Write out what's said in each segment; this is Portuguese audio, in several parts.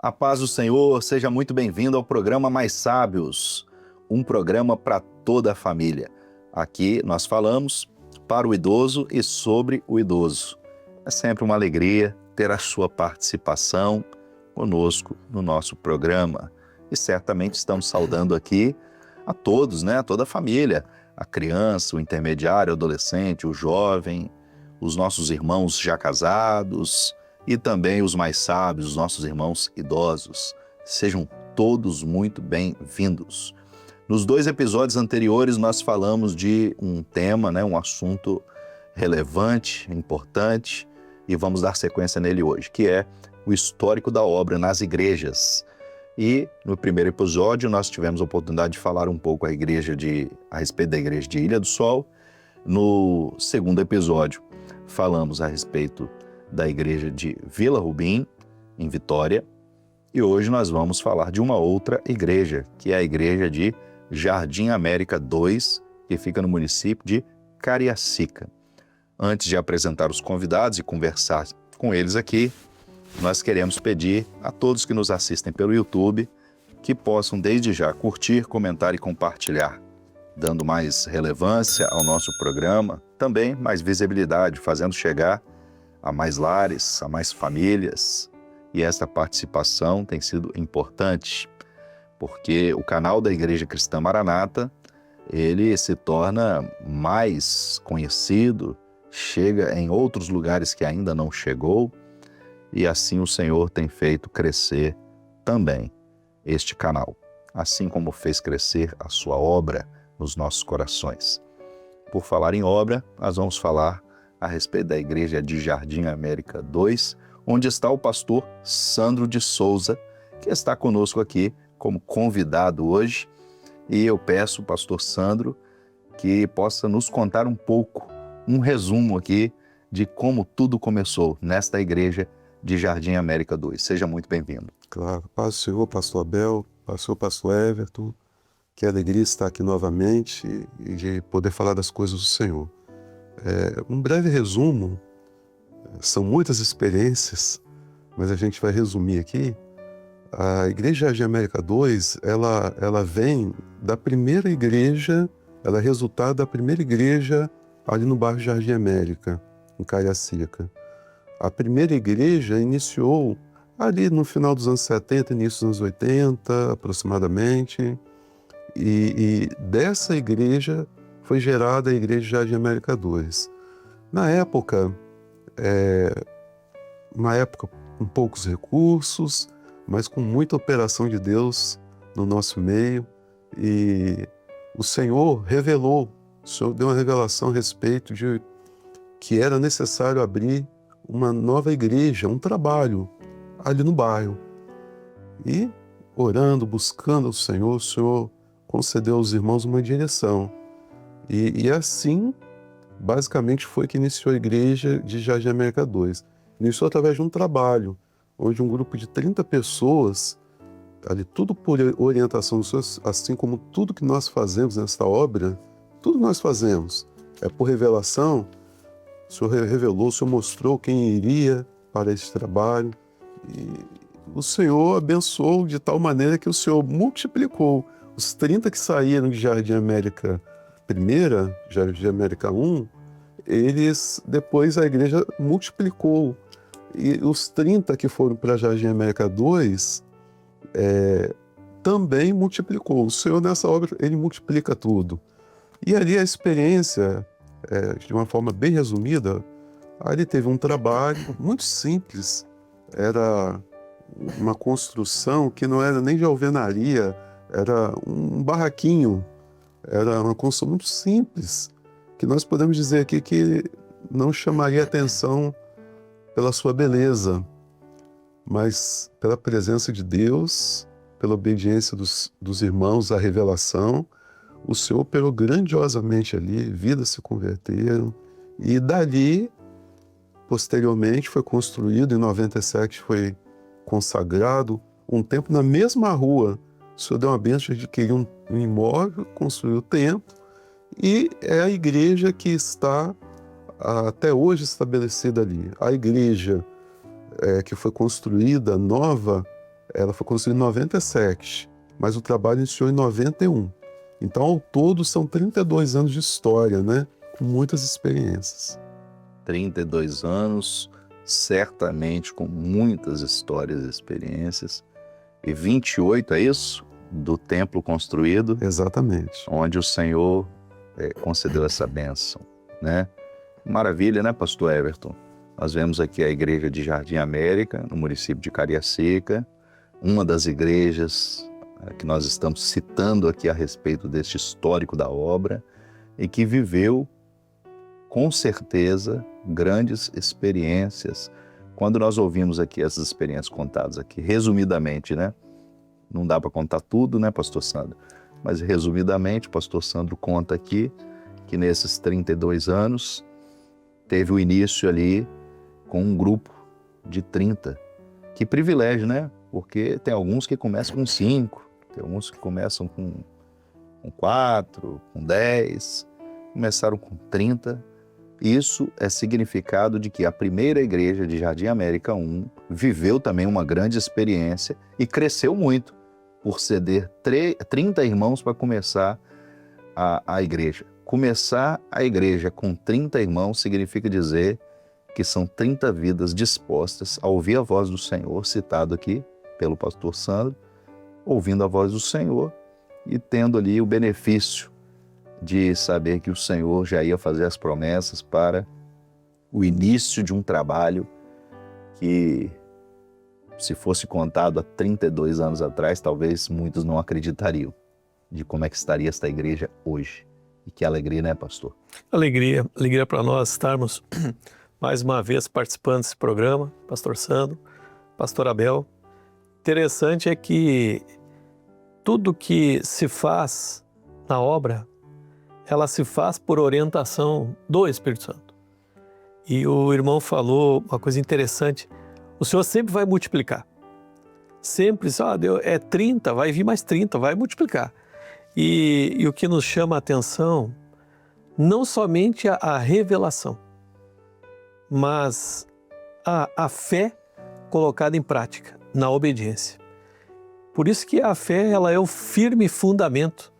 A paz do Senhor, seja muito bem-vindo ao programa Mais Sábios, um programa para toda a família. Aqui nós falamos para o idoso e sobre o idoso. É sempre uma alegria ter a sua participação conosco no nosso programa. E certamente estamos saudando aqui a todos, né? A toda a família, a criança, o intermediário, o adolescente, o jovem, os nossos irmãos já casados, e também os mais sábios, os nossos irmãos idosos. Sejam todos muito bem-vindos. Nos 2 episódios anteriores nós falamos de um tema, um assunto relevante, importante, e vamos dar sequência nele hoje, que é o histórico da obra nas igrejas. E no primeiro episódio nós tivemos a oportunidade de falar um pouco a respeito da igreja de Ilha do Sol. No segundo episódio falamos a respeito da igreja de Vila Rubim, em Vitória, e hoje nós vamos falar de uma outra igreja, que é a igreja de Jardim América 2, que fica no município de Cariacica. Antes de apresentar os convidados e conversar com eles aqui, nós queremos pedir a todos que nos assistem pelo YouTube que possam desde já curtir, comentar e compartilhar, dando mais relevância ao nosso programa, também mais visibilidade, fazendo chegar a mais lares, a mais famílias, e esta participação tem sido importante, porque o canal da Igreja Cristã Maranata, ele se torna mais conhecido, chega em outros lugares que ainda não chegou, e assim o Senhor tem feito crescer também este canal, assim como fez crescer a sua obra nos nossos corações. Por falar em obra, nós vamos falar a respeito da igreja de Jardim América 2, onde está o pastor Sandro de Souza, que está conosco aqui como convidado hoje. E eu peço, pastor Sandro, que possa nos contar um pouco, um resumo aqui de como tudo começou nesta igreja de Jardim América 2. Seja muito bem-vindo. Claro, paz do Senhor, pastor Abel, pastor Everton, que alegria estar aqui novamente e de poder falar das coisas do Senhor. Um breve resumo, são muitas experiências, mas a gente vai resumir aqui. A Igreja de América 2, ela vem da primeira igreja, ela é resultado da primeira igreja ali no bairro Jardim América, em Cariacica. A primeira igreja iniciou ali no final dos anos 70, início dos anos 80, aproximadamente, e dessa igreja foi gerada a Igreja de Jardim América 2. Na época com poucos recursos, mas com muita operação de Deus no nosso meio, e o Senhor deu uma revelação a respeito de que era necessário abrir uma nova igreja, um trabalho ali no bairro. E orando, buscando o Senhor concedeu aos irmãos uma direção. E assim, basicamente, foi que iniciou a igreja de Jardim América 2. Iniciou através de um trabalho, onde um grupo de 30 pessoas, ali tudo por orientação do Senhor, assim como tudo que nós fazemos nesta obra, tudo nós fazemos é por revelação. O Senhor revelou, o Senhor mostrou quem iria para esse trabalho, e o Senhor abençoou de tal maneira que o Senhor multiplicou os 30 que saíram de Jardim América primeira, Jardim América 1, depois a igreja multiplicou. E os 30 que foram para Jardim América 2 também multiplicou. O Senhor nessa obra, ele multiplica tudo. E ali a experiência, de uma forma bem resumida, ali teve um trabalho muito simples. Era uma construção que não era nem de alvenaria, era um barraquinho. Era uma construção muito simples, que nós podemos dizer aqui que não chamaria atenção pela sua beleza, mas pela presença de Deus, pela obediência dos irmãos à revelação. O Senhor operou grandiosamente ali, vidas se converteram, e dali, posteriormente, foi construído, em 97 foi consagrado, um templo na mesma rua. O Senhor deu uma bênção de adquirir um imóvel, construiu o templo, e é a igreja que está até hoje estabelecida ali. A igreja que foi construída, nova, ela foi construída em 97, mas o trabalho iniciou em 91. Então, ao todo, são 32 anos de história, né? Com muitas experiências. 32 anos, certamente com muitas histórias e experiências. E 28, é isso? Do templo construído. Exatamente. Onde o Senhor concedeu essa bênção, né? Maravilha, né, pastor Everton? Nós vemos aqui a igreja de Jardim América, no município de Cariacica, uma das igrejas que nós estamos citando aqui a respeito deste histórico da obra e que viveu, com certeza, grandes experiências. Quando nós ouvimos aqui essas experiências contadas aqui, resumidamente, né? Não dá para contar tudo, né, pastor Sandro? Mas, resumidamente, o pastor Sandro conta aqui que nesses 32 anos teve o início ali com um grupo de 30. Que privilégio, né? Porque tem alguns que começam com 5, tem alguns que começam com 4, com 10, começaram com 30. Isso é significado de que a primeira igreja de Jardim América 1 viveu também uma grande experiência e cresceu muito por ceder 30 irmãos para começar a igreja. Começar a igreja com 30 irmãos significa dizer que são 30 vidas dispostas a ouvir a voz do Senhor, citado aqui pelo pastor Sandro, ouvindo a voz do Senhor e tendo ali o benefício de saber que o Senhor já ia fazer as promessas para o início de um trabalho que, se fosse contado há 32 anos atrás, talvez muitos não acreditariam de como é que estaria esta igreja hoje. E que alegria, né, pastor? Alegria para nós estarmos mais uma vez participando desse programa, pastor Sandro, pastor Abel. Interessante é que tudo que se faz na obra, ela se faz por orientação do Espírito Santo. E o irmão falou uma coisa interessante, o Senhor sempre vai multiplicar. Sempre, é 30, vai vir mais 30, vai multiplicar. E o que nos chama a atenção, não somente a revelação, mas a fé colocada em prática, na obediência. Por isso que a fé, ela é o firme fundamento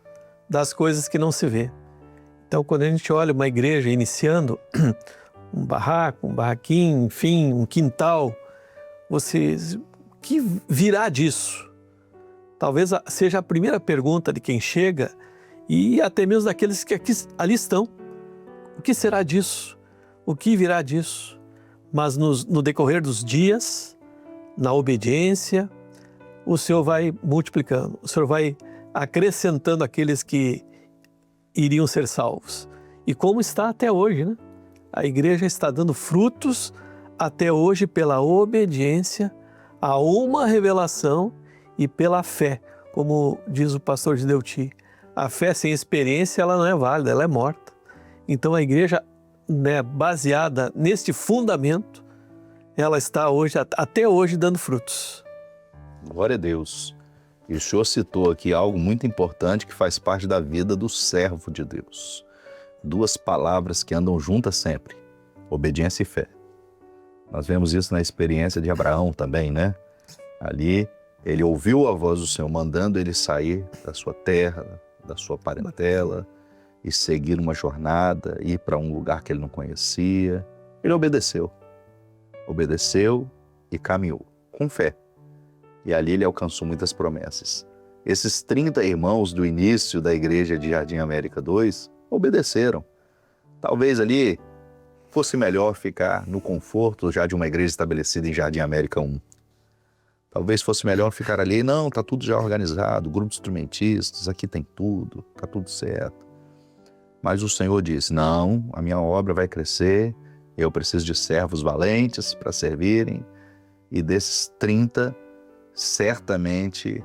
das coisas que não se vê. Então, quando a gente olha uma igreja iniciando, um barraco, um barraquinho, enfim, um quintal, o que virá disso? Talvez seja a primeira pergunta de quem chega e até mesmo daqueles que ali estão. O que será disso? O que virá disso? Mas no decorrer dos dias, na obediência, o Senhor vai multiplicando, o Senhor vai acrescentando aqueles que iriam ser salvos. E como está até hoje, né? A igreja está dando frutos até hoje pela obediência a uma revelação e pela fé, como diz o pastor de Deuti. A fé sem experiência, ela não é válida, ela é morta. Então a igreja, né, baseada neste fundamento, ela está hoje, até hoje dando frutos. Glória a Deus. E o senhor citou aqui algo muito importante que faz parte da vida do servo de Deus. Duas palavras que andam juntas sempre: obediência e fé. Nós vemos isso na experiência de Abraão também, né? Ali, ele ouviu a voz do Senhor mandando ele sair da sua terra, da sua parentela e seguir uma jornada, ir para um lugar que ele não conhecia. Ele obedeceu. Obedeceu e caminhou com fé. E ali ele alcançou muitas promessas. Esses 30 irmãos do início da igreja de Jardim América 2 obedeceram. Talvez ali fosse melhor ficar no conforto já de uma igreja estabelecida em Jardim América 1. Talvez fosse melhor ficar ali, não, está tudo já organizado, grupo de instrumentistas, aqui tem tudo, está tudo certo. Mas o Senhor disse, não, a minha obra vai crescer, eu preciso de servos valentes para servirem. E desses 30, certamente,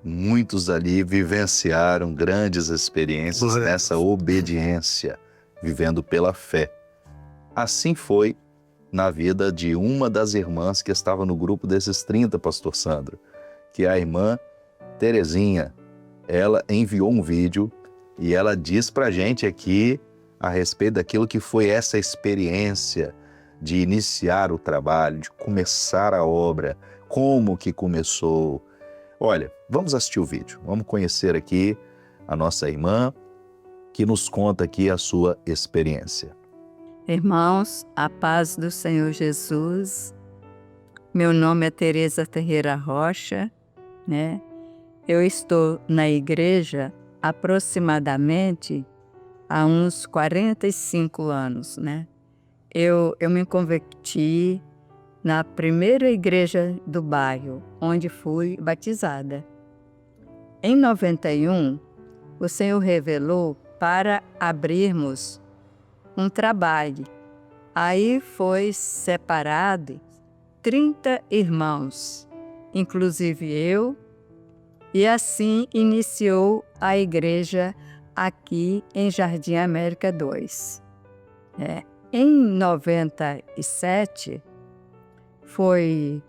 muitos ali vivenciaram grandes experiências nessa obediência, vivendo pela fé. Assim foi na vida de uma das irmãs que estava no grupo desses 30, pastor Sandro, que é a irmã Terezinha. Ela enviou um vídeo e ela diz pra gente aqui a respeito daquilo que foi essa experiência de iniciar o trabalho, de começar a obra, como que começou. Olha, vamos assistir o vídeo, vamos conhecer aqui a nossa irmã, que nos conta aqui a sua experiência. Irmãos, a paz do Senhor Jesus. Meu nome é Tereza Ferreira Rocha, né? Eu estou na igreja aproximadamente há uns 45 anos, né? Eu me converti na primeira igreja do bairro, onde fui batizada. Em 91, o Senhor revelou para abrirmos um trabalho. Aí foi separado 30 irmãos, inclusive eu, e assim iniciou a igreja aqui em Jardim América 2. Em 97, foi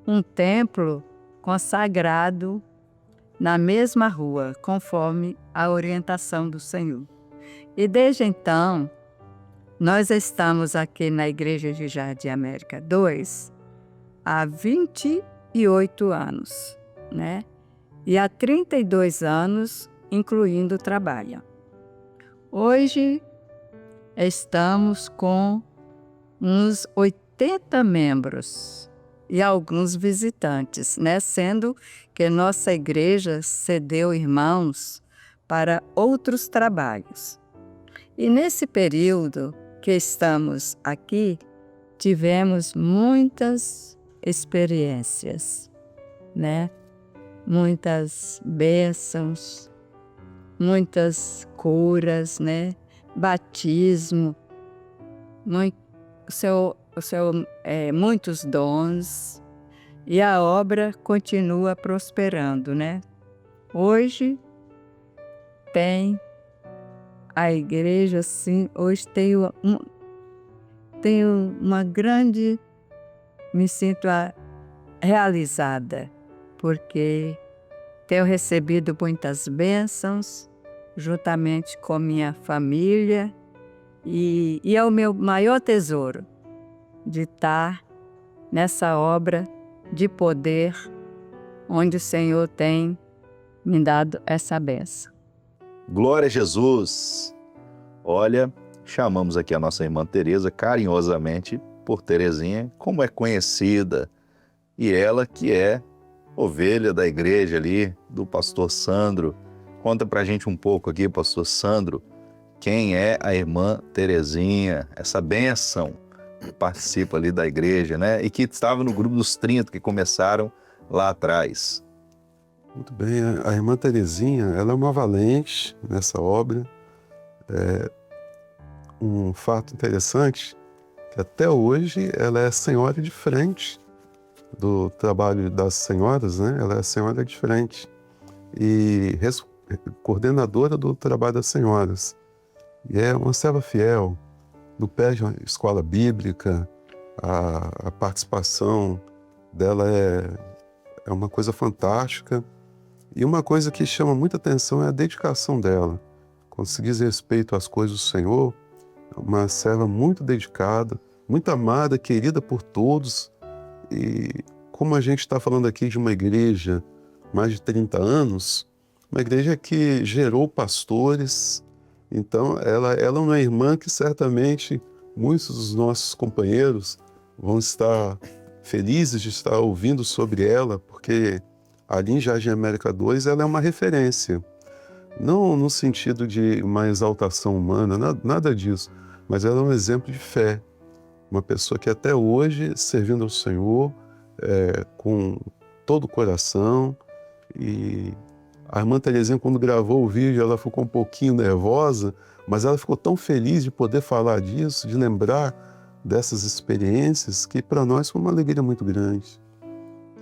um templo consagrado na mesma rua, conforme a orientação do Senhor. E desde então, nós estamos aqui na Igreja de Jardim América 2 há 28 anos, né? E há 32 anos, incluindo o trabalho. Hoje, estamos com uns 80 membros e alguns visitantes, né? Sendo que nossa igreja cedeu irmãos para outros trabalhos. E nesse período que estamos aqui, tivemos muitas experiências, né? Muitas bênçãos, muitas curas, né? Batismo, muitos dons, e a obra continua prosperando, né? Hoje tem a igreja, assim, hoje tenho uma grande, me sinto realizada, porque tenho recebido muitas bênçãos, juntamente com minha família, e é o meu maior tesouro de estar nessa obra de poder, onde o Senhor tem me dado essa bênção. Glória a Jesus! Olha, chamamos aqui a nossa irmã Tereza carinhosamente por Terezinha, como é conhecida, e ela que é ovelha da igreja ali, do pastor Sandro. Conta pra gente um pouco aqui, pastor Sandro, quem é a irmã Terezinha, essa bênção que participa ali da igreja, né? E que estava no grupo dos 30 que começaram lá atrás. Muito bem, a irmã Terezinha, ela é uma valente nessa obra. Um fato interessante, que até hoje ela é senhora de frente do trabalho das senhoras, né? Ela é senhora de frente e coordenadora do trabalho das senhoras. E é uma serva fiel, no pé de uma escola bíblica, a participação dela é uma coisa fantástica. E uma coisa que chama muita atenção é a dedicação dela. Quando se diz respeito às coisas do Senhor, é uma serva muito dedicada, muito amada, querida por todos. E como a gente está falando aqui de uma igreja mais de 30 anos, uma igreja que gerou pastores. Então, ela é uma irmã que certamente muitos dos nossos companheiros vão estar felizes de estar ouvindo sobre ela, porque ali em Jardim América 2 ela é uma referência. Não no sentido de uma exaltação humana, nada disso, mas ela é um exemplo de fé. Uma pessoa que até hoje, servindo ao Senhor, com todo o coração. E a irmã Terezinha, quando gravou o vídeo, ela ficou um pouquinho nervosa, mas ela ficou tão feliz de poder falar disso, de lembrar dessas experiências, que para nós foi uma alegria muito grande.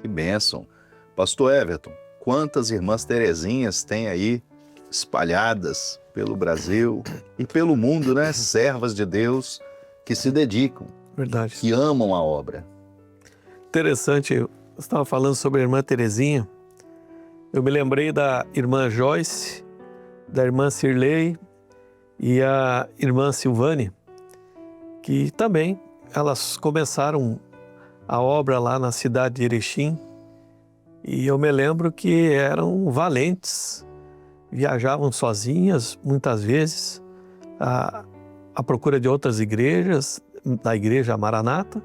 Que bênção! Pastor Everton, quantas irmãs Terezinhas tem aí espalhadas pelo Brasil e pelo mundo, né? Servas de Deus que se dedicam, Verdade. que amam a obra. Interessante, eu estava falando sobre a irmã Terezinha. Eu me lembrei da irmã Joyce, da irmã Cirlei e a irmã Silvane, que também elas começaram a obra lá na cidade de Erechim, e eu me lembro que eram valentes, viajavam sozinhas muitas vezes à procura de outras igrejas, da igreja Maranata,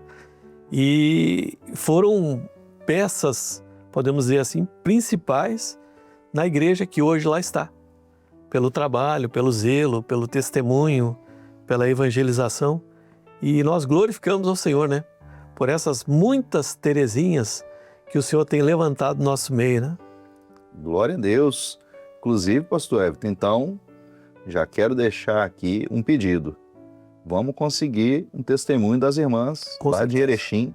e foram peças, podemos dizer assim, principais na igreja que hoje lá está, pelo trabalho, pelo zelo, pelo testemunho, pela evangelização. E nós glorificamos ao Senhor, né? Por essas muitas Terezinhas que o Senhor tem levantado no nosso meio, né? Glória a Deus. Inclusive, pastor Everton, então, já quero deixar aqui um pedido. Vamos conseguir um testemunho das irmãs Com lá certeza. de Erechim.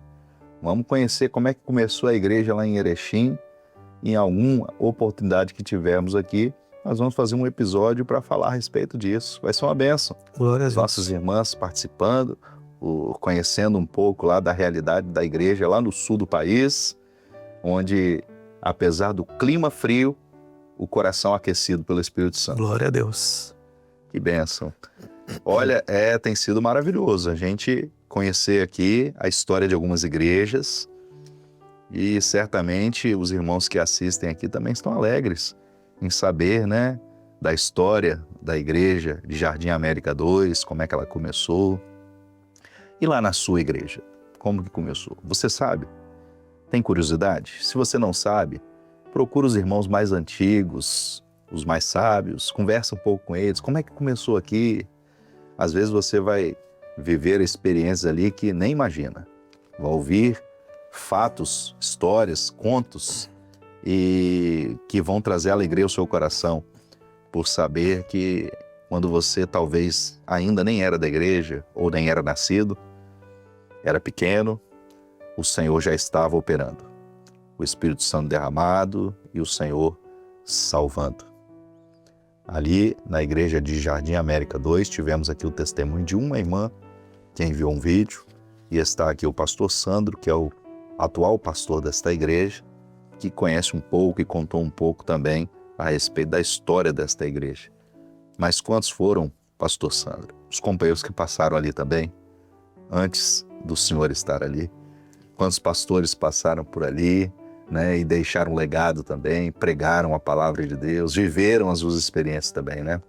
Vamos conhecer como é que começou a igreja lá em Erechim. Em alguma oportunidade que tivermos aqui, nós vamos fazer um episódio para falar a respeito disso. Vai ser uma bênção. Glória a As Deus. nossas irmãs participando, conhecendo um pouco lá da realidade da igreja lá no sul do país, onde, apesar do clima frio, o coração aquecido pelo Espírito Santo. Glória a Deus. Que bênção. Olha, tem sido maravilhoso a gente conhecer aqui a história de algumas igrejas e certamente os irmãos que assistem aqui também estão alegres em saber, né, da história da igreja de Jardim América 2, como é que ela começou. E lá na sua igreja, como que começou? Você sabe? Tem curiosidade? Se você não sabe, procura os irmãos mais antigos, os mais sábios, conversa um pouco com eles. Como é que começou aqui? Às vezes você vai viver experiências ali que nem imagina. Vai ouvir fatos, histórias, contos e que vão trazer alegria ao seu coração por saber que quando você talvez ainda nem era da igreja ou nem era nascido, era pequeno, o Senhor já estava operando. O Espírito Santo derramado e o Senhor salvando. Ali na igreja de Jardim América 2, tivemos aqui o testemunho de uma irmã que enviou um vídeo e está aqui o pastor Sandro, que é o atual pastor desta igreja, que conhece um pouco e contou um pouco também a respeito da história desta igreja. Mas quantos foram, pastor Sandro? Os companheiros que passaram ali também, antes do senhor estar ali? Quantos pastores passaram por ali, né, e deixaram um legado também, pregaram a palavra de Deus, viveram as suas experiências também, né?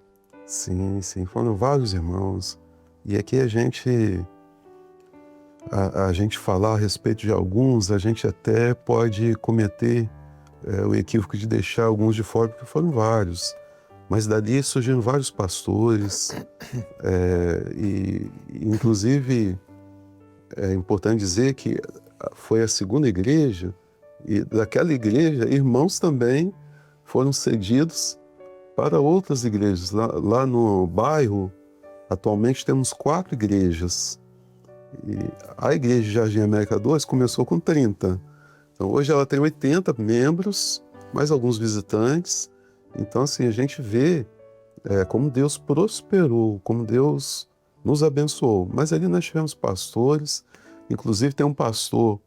Sim, sim, foram vários irmãos. E aqui a gente falar a respeito de alguns, a gente até pode cometer o equívoco de deixar alguns de fora, porque foram vários. Mas dali surgiram vários pastores, e inclusive é importante dizer que foi a segunda igreja, e daquela igreja, irmãos também foram cedidos para outras igrejas. Lá no bairro, atualmente temos 4 igrejas. E a igreja de Jardim América 2 começou com 30. Então hoje ela tem 80 membros, mais alguns visitantes. Então assim, a gente vê como Deus prosperou, como Deus nos abençoou. Mas ali nós tivemos pastores, inclusive tem um pastor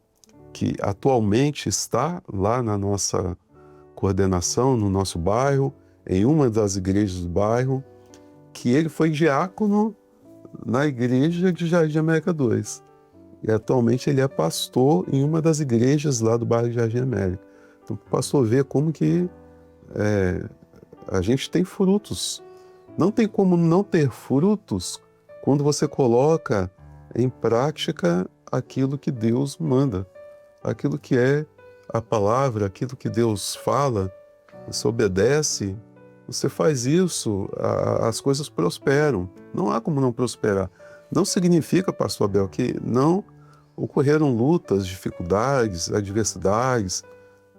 que atualmente está lá na nossa coordenação, no nosso bairro, em uma das igrejas do bairro, que ele foi diácono na igreja de Jardim América 2. E atualmente ele é pastor em uma das igrejas lá do bairro de Jardim América. Então o pastor vê como que a gente tem frutos. Não tem como não ter frutos quando você coloca em prática aquilo que Deus manda. Aquilo que é a palavra, aquilo que Deus fala, você obedece, você faz isso, as coisas prosperam. Não há como não prosperar. Não significa, pastor Abel, que não ocorreram lutas, dificuldades, adversidades.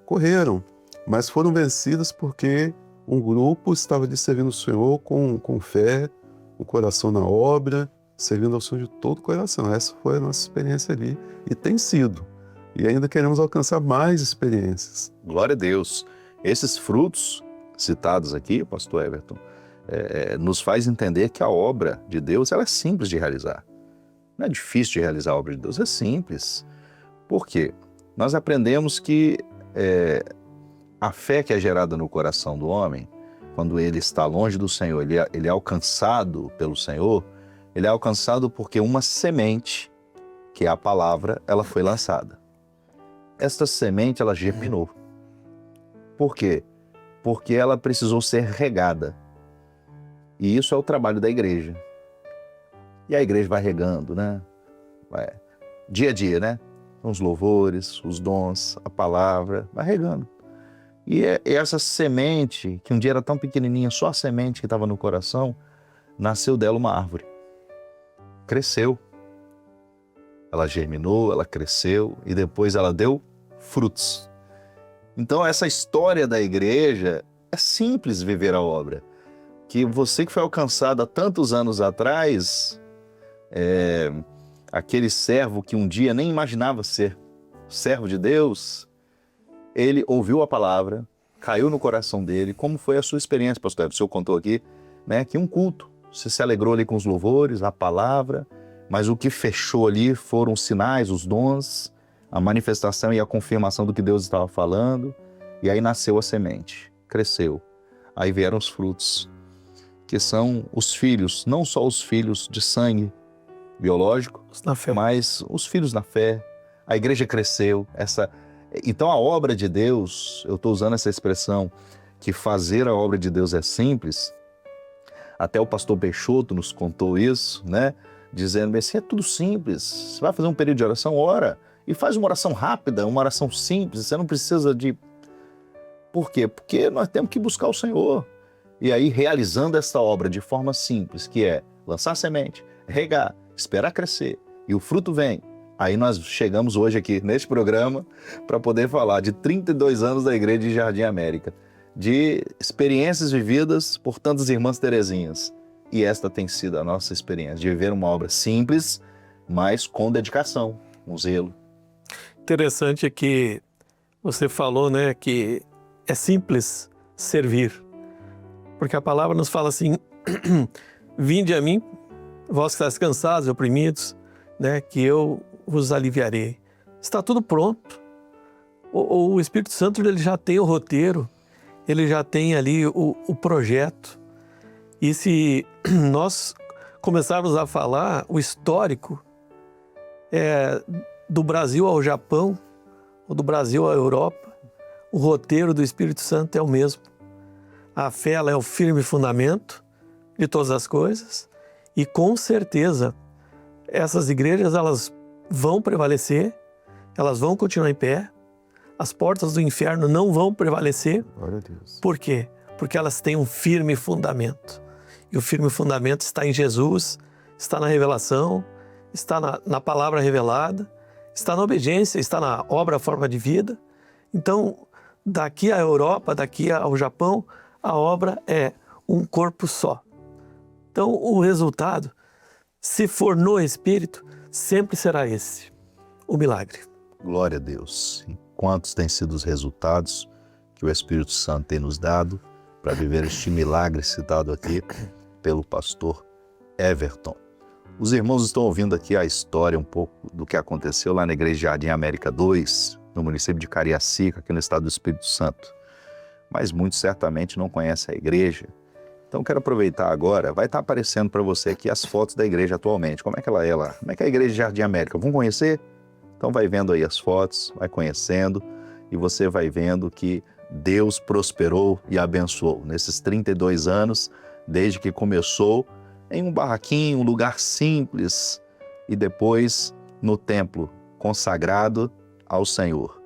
Ocorreram, mas foram vencidas porque um grupo estava ali servindo o Senhor com fé, o coração na obra, servindo ao Senhor de todo o coração. Essa foi a nossa experiência ali e tem sido. E ainda queremos alcançar mais experiências. Glória a Deus. Esses frutos citados aqui, pastor Everton, nos faz entender que a obra de Deus ela é simples de realizar. Não é difícil de realizar a obra de Deus, é simples. Por quê? Nós aprendemos que a fé que é gerada no coração do homem, quando ele está longe do Senhor, ele é alcançado pelo Senhor, ele é alcançado porque uma semente, que é a palavra, ela foi lançada. esta semente ela germinou. Por quê? Porque ela precisou ser regada. E isso é o trabalho da igreja. E a igreja vai regando, né? Dia a dia, né? Os louvores, os dons, a palavra, vai regando. E essa semente, que um dia era tão pequenininha, só a semente que estava no coração, nasceu dela uma árvore. Cresceu. Ela germinou, ela cresceu e depois ela deu frutos. Então essa história da igreja é simples viver a obra. Que você que foi alcançado há tantos anos atrás, aquele servo que um dia nem imaginava ser servo de Deus, ele ouviu a palavra, caiu no coração dele. Como foi a sua experiência, pastor? O senhor contou aqui, né, que um culto, você se alegrou ali com os louvores, a palavra, mas o que fechou ali foram os sinais, os dons, a manifestação e a confirmação do que Deus estava falando. E aí nasceu a semente, cresceu. Aí vieram os frutos, que são os filhos, não só os filhos de sangue biológico, Na fé. mas os filhos na fé. A igreja cresceu. Então a obra de Deus, eu estou usando essa expressão, que fazer a obra de Deus é simples. Até o pastor Peixoto nos contou isso, né? Dizendo assim, é tudo simples. Você vai fazer um período de oração, ora. E faz uma oração rápida, uma oração simples. Você não precisa de... Por quê? Porque nós temos que buscar o Senhor. E aí, realizando essa obra de forma simples, que é lançar semente, regar, esperar crescer, e o fruto vem. Aí nós chegamos hoje aqui neste programa para poder falar de 32 anos da Igreja de Jardim América, de experiências vividas por tantas irmãs Terezinhas. E esta tem sido a nossa experiência, de viver uma obra simples, mas com dedicação, com zelo. Interessante é que você falou, né, que é simples servir. Porque a palavra nos fala assim, vinde a mim, vós que estáis cansados e oprimidos, né, que eu vos aliviarei. Está tudo pronto. O Espírito Santo ele já tem o roteiro, ele já tem ali o projeto. E se nós começarmos a falar o histórico do Brasil ao Japão, ou do Brasil à Europa, o roteiro do Espírito Santo é o mesmo. A fé ela é o firme fundamento de todas as coisas e com certeza essas igrejas elas vão prevalecer, elas vão continuar em pé, as portas do inferno não vão prevalecer. Glória a Deus. Por quê? Porque elas têm um firme fundamento. E o firme fundamento está em Jesus, está na revelação, está na palavra revelada, está na obediência, está na obra, forma de vida. Então, daqui à Europa, daqui ao Japão, a obra é um corpo só. Então, o resultado, se for no Espírito, sempre será esse, o milagre. Glória a Deus. E quantos têm sido os resultados que o Espírito Santo tem nos dado para viver este milagre citado aqui pelo pastor Everton. Os irmãos estão ouvindo aqui a história um pouco do que aconteceu lá na Igreja de Jardim América 2, no município de Cariacica, aqui no estado do Espírito Santo. Mas muitos certamente não conhecem a igreja. Então quero aproveitar agora, vai estar aparecendo para você aqui as fotos da igreja atualmente. Como é que ela é lá? Como é que é a Igreja de Jardim América? Vamos conhecer? Então vai vendo aí as fotos, vai conhecendo e você vai vendo que Deus prosperou e abençoou nesses 32 anos, desde que começou em um barraquinho, um lugar simples, e depois no templo consagrado ao Senhor.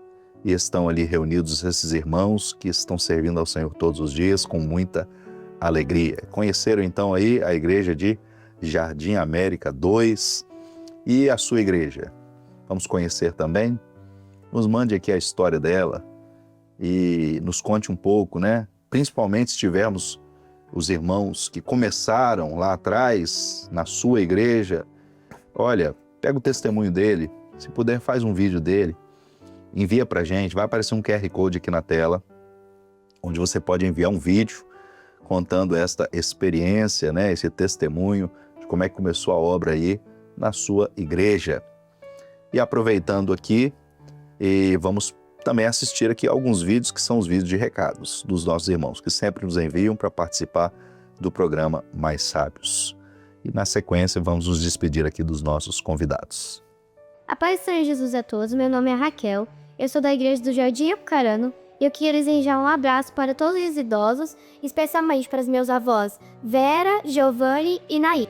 E estão ali reunidos esses irmãos que estão servindo ao Senhor todos os dias com muita alegria. Conheceram então aí a Igreja de Jardim América 2 e a sua igreja. Vamos conhecer também? Nos mande aqui a história dela e nos conte um pouco, né? Principalmente se tivermos os irmãos que começaram lá atrás, na sua igreja. Olha, pega o testemunho dele, se puder faz um vídeo dele, envia pra gente, vai aparecer um QR Code aqui na tela, onde você pode enviar um vídeo contando esta experiência, né, esse testemunho de como é que começou a obra aí na sua igreja. E aproveitando aqui, vamos também assistir aqui alguns vídeos que são os vídeos de recados dos nossos irmãos, que sempre nos enviam para participar do programa Mais Sábios. E na sequência vamos nos despedir aqui dos nossos convidados. A paz do Senhor Jesus a todos, meu nome é Raquel Eu sou da Igreja do Jardim Apucarana e eu queria desejar um abraço para todos os idosos, especialmente para os meus avós Vera, Giovanni e Naí.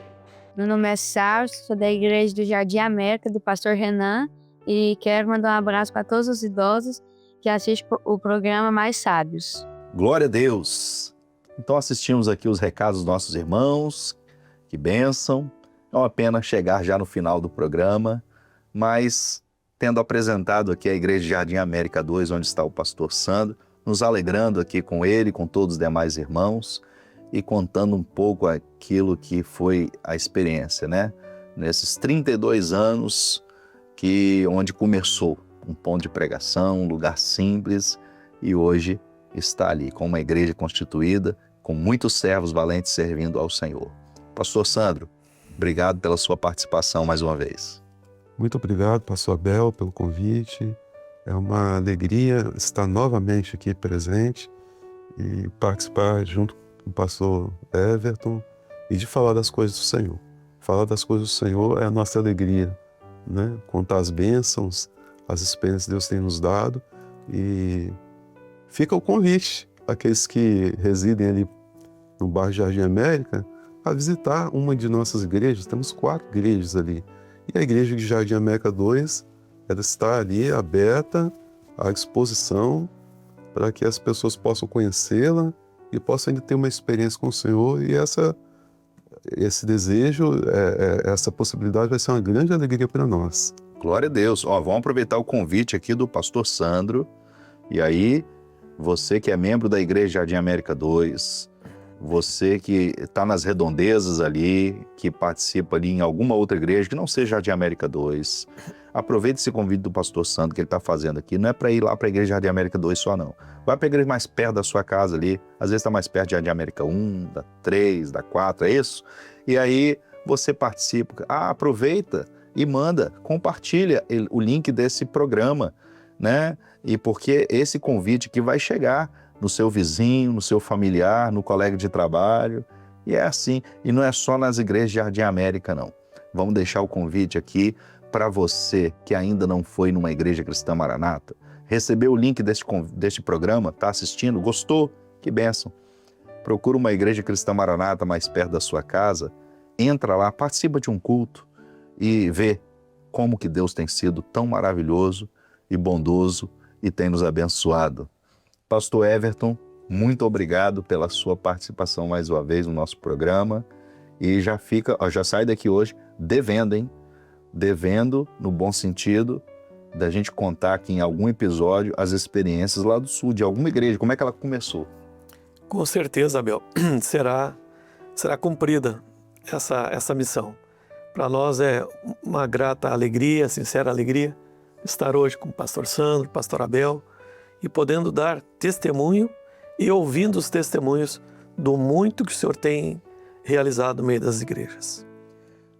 Meu nome é Sara, sou da Igreja do Jardim América, do pastor Renan, e quero mandar um abraço para todos os idosos que assistem o programa Mais Sábios. Glória a Deus! Então assistimos aqui os recados dos nossos irmãos, que bênção. É uma pena chegar já no final do programa, mas tendo apresentado aqui a Igreja de Jardim América 2, onde está o pastor Sandro, nos alegrando aqui com ele, com todos os demais irmãos e contando um pouco aquilo que foi a experiência, né? Nesses 32 anos onde começou um ponto de pregação, um lugar simples, e hoje está ali com uma igreja constituída, com muitos servos valentes servindo ao Senhor. Pastor Sandro, obrigado pela sua participação mais uma vez. Muito obrigado, pastor Abel, pelo convite. É uma alegria estar novamente aqui presente e participar junto com o pastor Everton e de falar das coisas do Senhor. Falar das coisas do Senhor é a nossa alegria, né? Contar as bênçãos, as experiências que Deus tem nos dado, e fica o convite àqueles que residem ali no bairro Jardim América a visitar uma de nossas igrejas. Temos 4 igrejas ali, e a igreja de Jardim América 2 ela está ali aberta à exposição para que as pessoas possam conhecê-la e possam ainda ter uma experiência com o Senhor, e esse desejo, essa possibilidade vai ser uma grande alegria para nós. Glória a Deus. Vamos aproveitar o convite aqui do pastor Sandro. E aí, você que é membro da Igreja Jardim América 2, você que está nas redondezas ali, que participa ali em alguma outra igreja que não seja Jardim América 2, aproveite esse convite do pastor Sandro que ele está fazendo aqui. Não é para ir lá para a Igreja Jardim América 2 só, não. Vai para a igreja mais perto da sua casa ali. Às vezes está mais perto de Jardim América 1, da 3, da 4, é isso? E aí você participa. Aproveita e manda, compartilha o link desse programa, né? E porque esse convite que vai chegar no seu vizinho, no seu familiar, no colega de trabalho. E é assim. E não é só nas igrejas de Jardim América, não. Vamos deixar o convite aqui para você que ainda não foi numa igreja cristã Maranata, recebeu o link deste programa, está assistindo, gostou? Que bênção. Procura uma igreja cristã Maranata mais perto da sua casa, entra lá, participa de um culto e vê como que Deus tem sido tão maravilhoso e bondoso e tem nos abençoado. Pastor Everton, muito obrigado pela sua participação mais uma vez no nosso programa, e já sai daqui hoje devendo, hein? Devendo no bom sentido da gente contar aqui em algum episódio as experiências lá do sul, de alguma igreja, como é que ela começou. Com certeza, Abel, será cumprida essa missão. Para nós é uma grata alegria, sincera alegria, estar hoje com o pastor Sandro, pastor Abel, e podendo dar testemunho e ouvindo os testemunhos do muito que o Senhor tem realizado no meio das igrejas.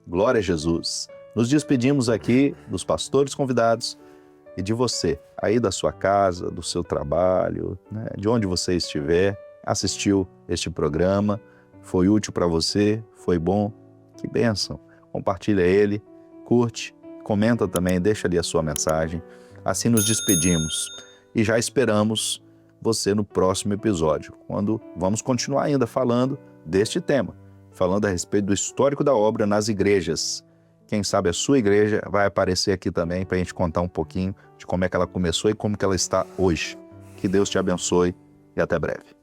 Glória a Jesus. Nos despedimos aqui dos pastores convidados e de você, aí da sua casa, do seu trabalho, né, de onde você estiver, assistiu este programa, foi útil para você, foi bom, que bênção. Compartilha ele, curte, comenta também, deixa ali a sua mensagem. Assim nos despedimos e já esperamos você no próximo episódio, quando vamos continuar ainda falando deste tema, falando a respeito do histórico da obra nas igrejas. Quem sabe a sua igreja vai aparecer aqui também para a gente contar um pouquinho de como é que ela começou e como que ela está hoje. Que Deus te abençoe e até breve.